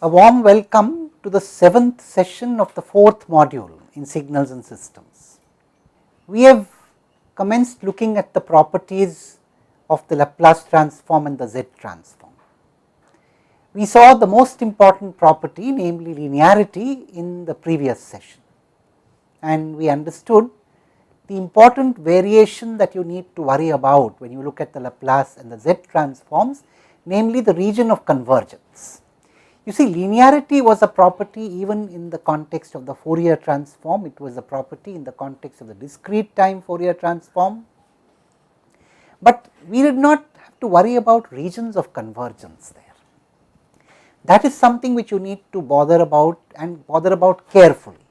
A warm welcome to the 7th session of the 4th module in Signals and Systems. We have commenced looking at the properties of the Laplace transform and the Z transform. We saw the most important property, namely linearity, in the previous session, and we understood the important variation that you need to worry about when you look at the Laplace and the Z transforms, namely the region of convergence. You see, linearity was a property even in the context of the Fourier transform, it was a property in the context of the discrete time Fourier transform, but we did not have to worry about regions of convergence there. That is something which you need to bother about and bother about carefully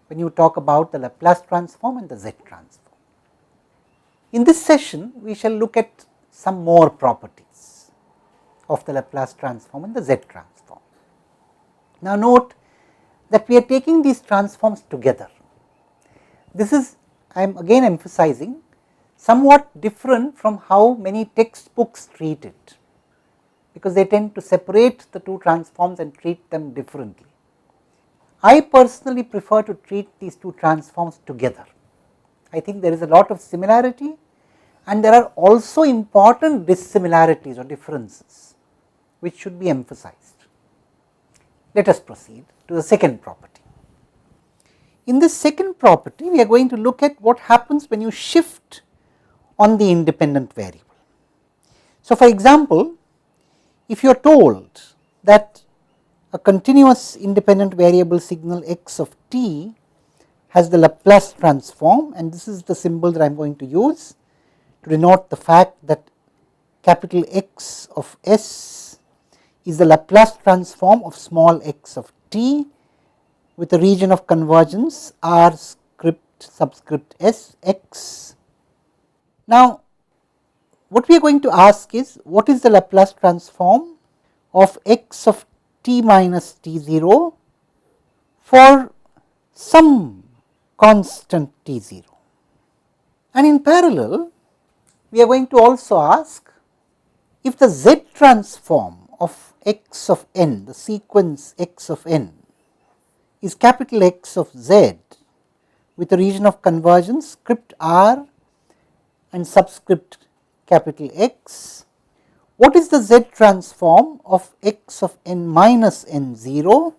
when you talk about the Laplace transform and the Z transform. In this session, we shall look at some more properties of the Laplace transform and the Z transform. Now note that we are taking these transforms together. This is, I am again emphasizing, somewhat different from how many textbooks treat it, because they tend to separate the two transforms and treat them differently. I personally prefer to treat these two transforms together. I think there is a lot of similarity and there are also important dissimilarities or differences which should be emphasized. Let us proceed to the second property. In this second property, we are going to look at what happens when you shift on the independent variable. So, for example, if you are told that a continuous independent variable signal x of t has the Laplace transform, and this is the symbol that I am going to use to denote the fact that capital X of S is the Laplace transform of small x of t with a region of convergence R script subscript S x. Now, what we are going to ask is, what is the Laplace transform of x of t minus t0 for some constant t0, and in parallel we are going to also ask if the Z transform of x of n, the sequence x of n, is capital X of z with a region of convergence script r and subscript capital X, what is the Z transform of x of n minus n0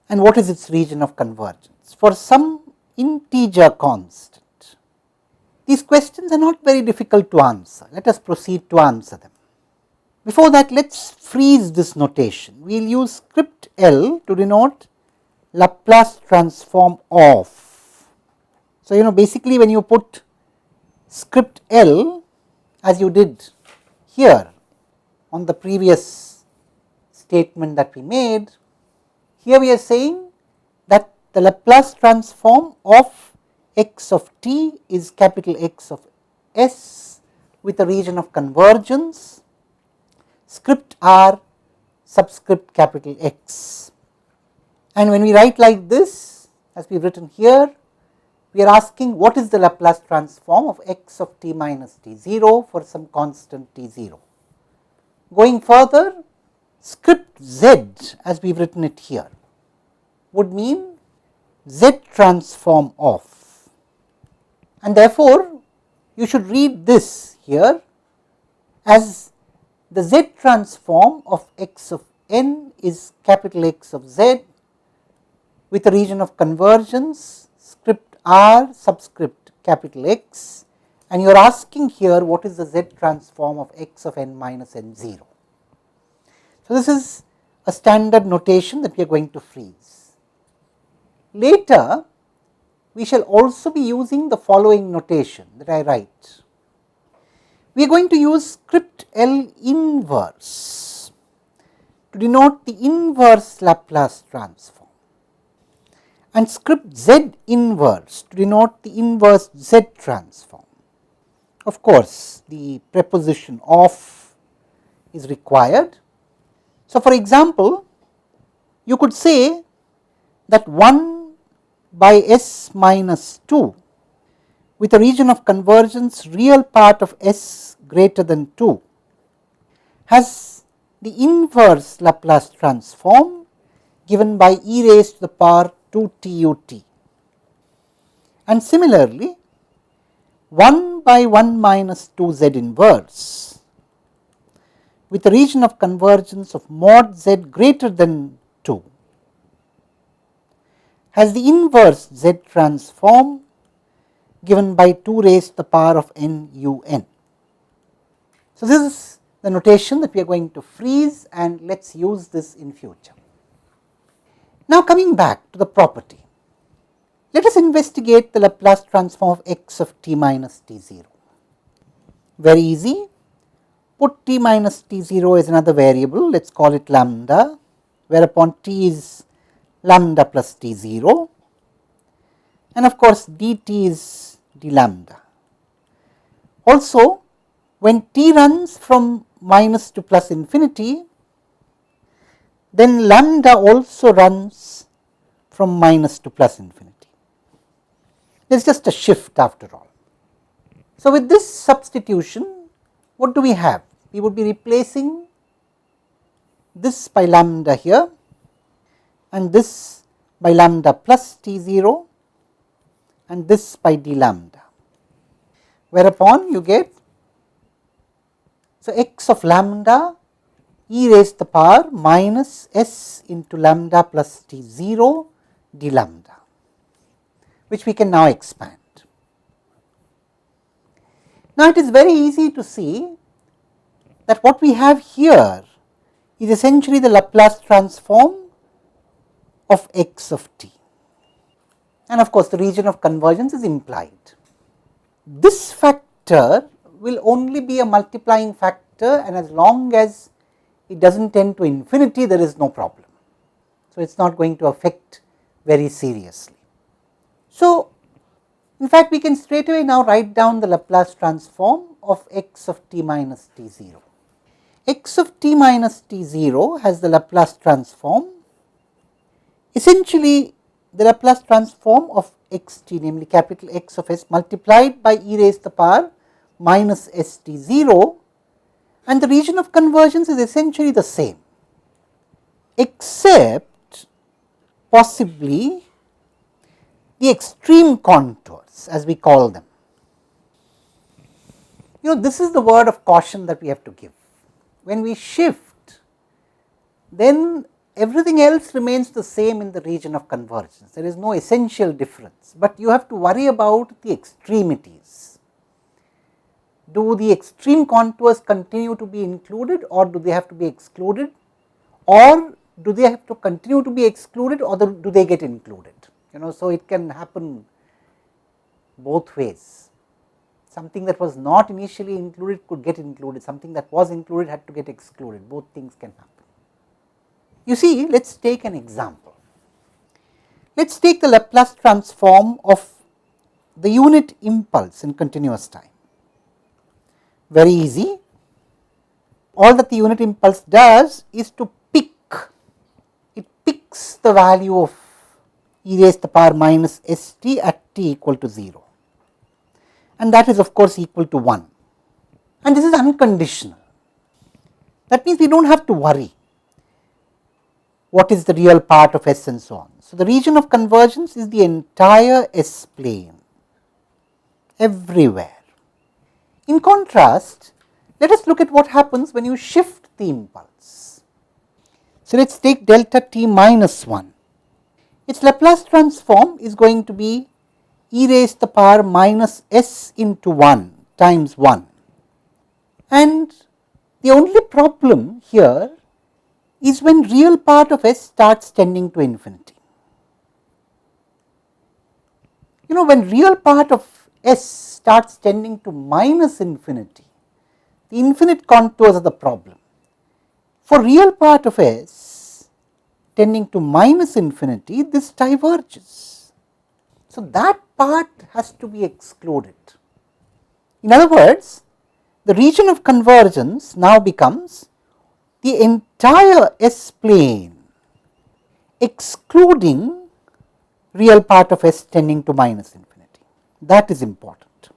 and what is its region of convergence for some integer constant. These questions are not very difficult to answer. Let us proceed to answer them. Before that, let us freeze this notation. We will use script L to denote Laplace transform of. So, basically when you put script L as you did here on the previous statement that we made, here we are saying that the Laplace transform of x of t is capital X of S with a region of convergence script r subscript capital X. And when we write like this, as we have written here, we are asking what is the Laplace transform of x of t minus t0 for some constant t0. Going further, script z as we have written it here would mean Z transform of, and therefore you should read this here as the Z transform of x of n is capital X of z with a region of convergence script r subscript capital X, and you are asking here what is the Z transform of x of n minus n0. So, this is a standard notation that we are going to freeze. Later, we shall also be using the following notation that I write. We are going to use script L inverse to denote the inverse Laplace transform and script Z inverse to denote the inverse Z transform. Of course, the preposition of is required. So, for example, you could say that 1 by S minus 2 with a region of convergence real part of S greater than 2 has the inverse Laplace transform given by e raised to the power 2 t ut. And similarly, 1 by 1 minus 2 z inverse with a region of convergence of mod z greater than 2 has the inverse z transform given by 2 raised to the power of n u n. So, this is the notation that we are going to freeze, and let us use this in future. Now, coming back to the property, let us investigate the Laplace transform of x of t minus t 0. Very easy. Put t minus t 0 as another variable, let us call it lambda, whereupon t is lambda plus t 0, and of course dt is d lambda. Also, when t runs from minus to plus infinity, then lambda also runs from minus to plus infinity. There is just a shift after all. So, with this substitution, what do we have? We would be replacing this by lambda here and this by lambda plus t 0 and this by d lambda, whereupon you get, so x of lambda e raised to the power minus s into lambda plus t 0 d lambda, which we can now expand. Now, it is very easy to see that what we have here is essentially the Laplace transform of x of t, and of course, the region of convergence is implied. This factor will only be a multiplying factor, and as long as it does not tend to infinity, there is no problem. So, it is not going to affect very seriously. So, in fact, we can straight away now write down the Laplace transform of x of t minus t 0. X of t minus t 0 has the Laplace transform, essentially the Laplace transform of x t, namely capital X of s multiplied by e raised to the power minus s t 0, and the region of convergence is essentially the same, except possibly the extreme contours, as we call them. This is the word of caution that we have to give. When we shift, then everything else remains the same in the region of convergence. There is no essential difference, but you have to worry about the extremities. Do the extreme contours continue to be included, or do they have to be excluded, or do they have to continue to be excluded, or do they get included? So it can happen both ways. Something that was not initially included could get included, something that was included had to get excluded, both things can happen. You see, let us take an example. Let us take the Laplace transform of the unit impulse in continuous time. Very easy. All that the unit impulse does is to pick, it picks the value of e raised to the power minus s t at t equal to 0, and that is of course equal to 1, and this is unconditional. That means we do not have to worry what is the real part of S and so on. So, the region of convergence is the entire S plane everywhere. In contrast, let us look at what happens when you shift the impulse. So, let us take delta t minus 1. Its Laplace transform is going to be e raised to the power minus s into 1 times 1, and the only problem here is when real part of s starts tending to infinity. When real part of s starts tending to minus infinity, the infinite contours are the problem. For real part of s tending to minus infinity, this diverges. So, that part has to be excluded. In other words, the region of convergence now becomes the entire S plane excluding real part of S tending to minus infinity. That is important.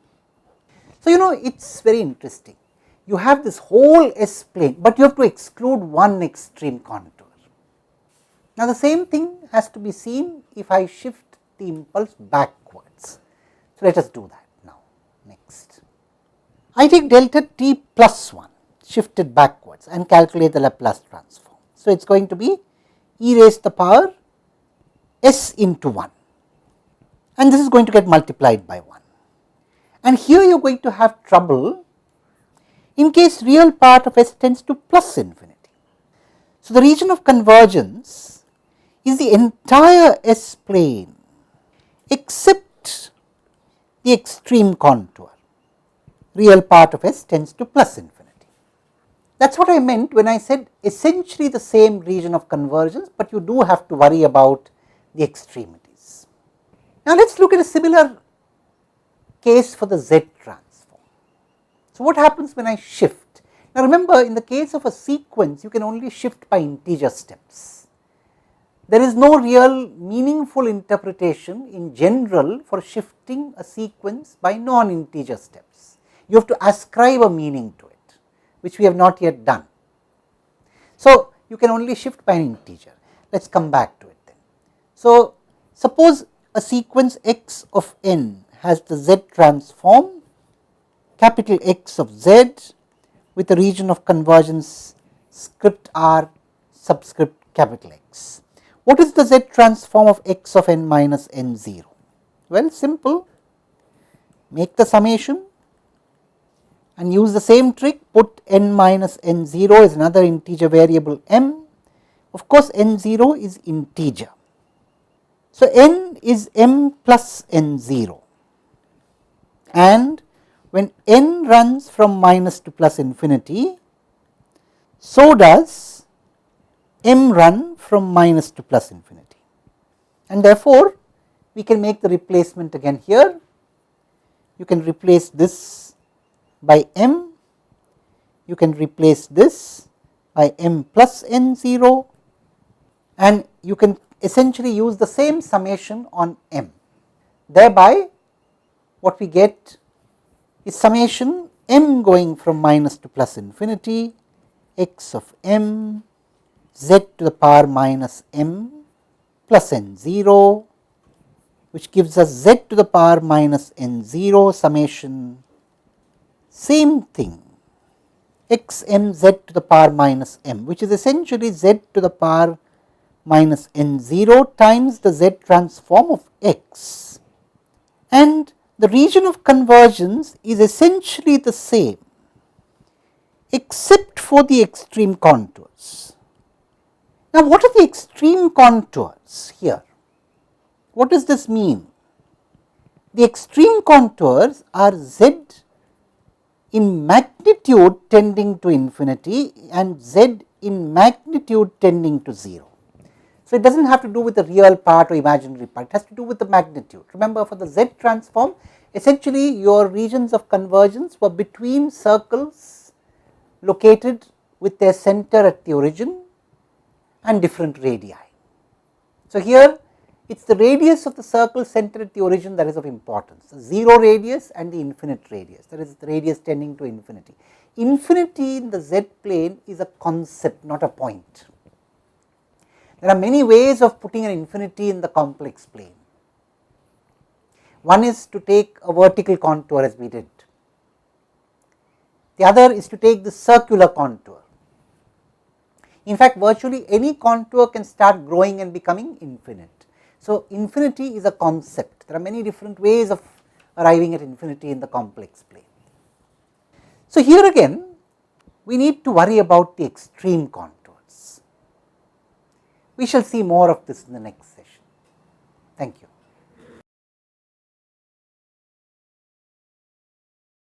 So, it is very interesting. you have this whole S plane, but you have to exclude one extreme contour. Now, the same thing has to be seen if I shift the impulse backwards. So, let us do that now. Next, I take delta t plus 1 shifted backwards and calculate the Laplace transform. So, it is going to be e raised to the power s into 1, and this is going to get multiplied by 1. And here you are going to have trouble in case real part of S tends to plus infinity. So, the region of convergence is the entire S plane except the extreme contour. Real part of S tends to plus infinity. That is what I meant when I said essentially the same region of convergence, but you do have to worry about the extremities. Now, let us look at a similar case for the Z transform. So, what happens when I shift? Now, remember, in the case of a sequence, you can only shift by integer steps. There is no real meaningful interpretation in general for shifting a sequence by non-integer steps. You have to ascribe a meaning to it, which we have not yet done. So, you can only shift by an integer. Let us come back to it then. So, suppose a sequence x of n has the Z transform capital X of Z with a region of convergence script r subscript capital X. What is the Z transform of x of n minus n 0? Well, simple, make the summation and use the same trick, put n minus n 0 as another integer variable m. Of course, n 0 is integer. So, n is m plus n 0, and when n runs from minus to plus infinity, so does m run from minus to plus infinity, and therefore, we can make the replacement again here. You can replace this by m, you can replace this by m plus n 0, and you can essentially use the same summation on m. Thereby, what we get is summation m going from minus to plus infinity, x of m, z to the power minus m plus n 0, which gives us z to the power minus n 0 summation, same thing, x m z to the power minus m, which is essentially z to the power minus n 0 times the Z transform of x, and the region of convergence is essentially the same except for the extreme contours. Now, what are the extreme contours here? What does this mean? The extreme contours are Z in magnitude tending to infinity and Z in magnitude tending to 0. So, it does not have to do with the real part or imaginary part, it has to do with the magnitude. Remember, for the Z transform, essentially your regions of convergence were between circles located with their center at the origin and different radii. So, here it is the radius of the circle centered at the origin that is of importance, the 0 radius and the infinite radius, that is the radius tending to infinity. Infinity in the Z plane is a concept, not a point. There are many ways of putting an infinity in the complex plane. One is to take a vertical contour as we did. The other is to take the circular contour. In fact, virtually any contour can start growing and becoming infinite. So, infinity is a concept. There are many different ways of arriving at infinity in the complex plane. So, here again we need to worry about the extreme contours. We shall see more of this in the next session. Thank you.